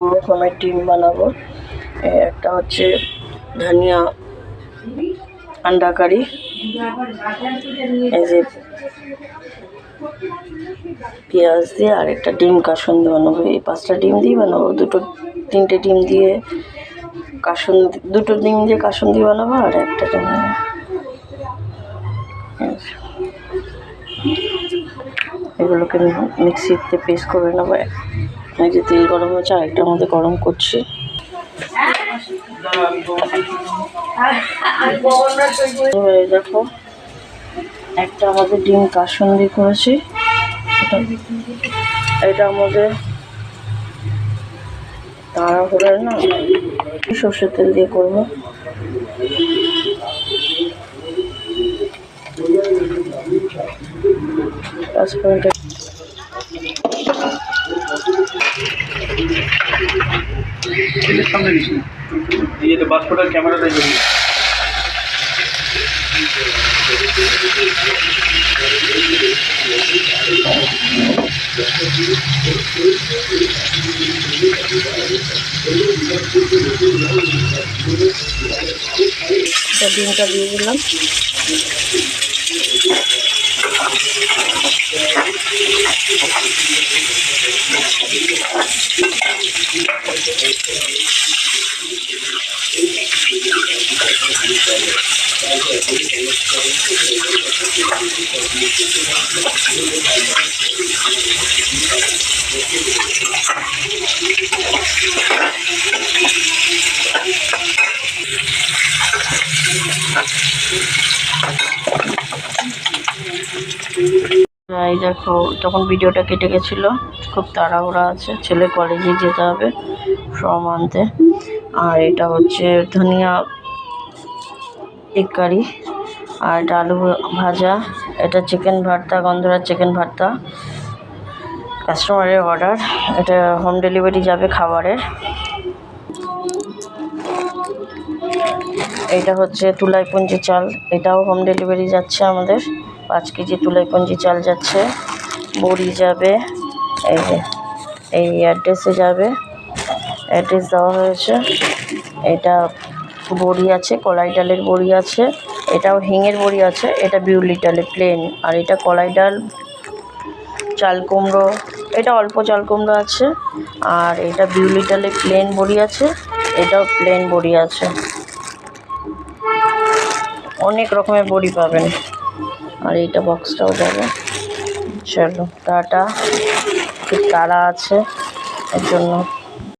রকমের ডিম বানাবো। একটা হচ্ছে ধনিয়া আন্ডা কারি, এই যে পেঁয়াজ দিয়ে, আর একটা ডিম কাসুন্দি বানাবো। এই 5টা ডিম দিয়ে বানাবো। 3টে ডিম দিয়ে কাসুন্দি, 2টো ডিম দিয়ে কাসুন্দি বানাবো, আর একটা ডিম দিয়ে এগুলোকে মিক্সিতে পেস্ট করে নেবো। এই যে তেল গরম হচ্ছে, আরেকটার মধ্যে গরম করছি। দেখো, একটা আমাদের ডিম কাসুন্দি করেছি, এটা আমাদের তাড়াহুড়ো না, সর্ষের তেল দিয়ে করবো। সামনে দিস না, এই যে বাস্কটার ক্যামেরাটা যদি ডিমটা দিয়ে দিলাম। এই দেখো, তখন ভিডিওটা কেটে গেছিলো, খুব তাড়াহুড়া আছে, ছেলে কলেজে যেতে হবে ফর্ম আনতে। আর এটা হচ্ছে ধনিয়া এগ কারি, আর এটা আলু ভাজা, এটা চিকেন ভর্তা, গন্ধরাজ চিকেন ভর্তা, কাস্টমারের অর্ডার, এটা হোম ডেলিভারি যাবে খাবারের। এটা হচ্ছে তুলাইপঞ্জি চাল, এটাও হোম ডেলিভারি যাচ্ছে আমাদের। 5 কেজি তুলাইপঞ্জি চাল যাচ্ছে। বড়ি যাবে, এই যে এই অ্যাড্রেসে যাবে, অ্যাড্রেস দেওয়া হয়েছে। এটা বড়ি আছে, কলাই ডালের বড়ি আছে, এটাও হিঙের বড়ি আছে, এটা বিউলি ডালে প্লেন, আর এটা কলাই ডাল, চাল কুমড়ো, এটা অল্প চাল কুমড়ো আছে, আর এটা বিউলি ডালে প্লেন বড়ি আছে, এটাও প্লেন বড়ি আছে। অনেক রকমের বড়ি পাবেন। আর এইটা বক্সটাও যাবে। চলো টাটা, খুব তাড়া আছে এর জন্য।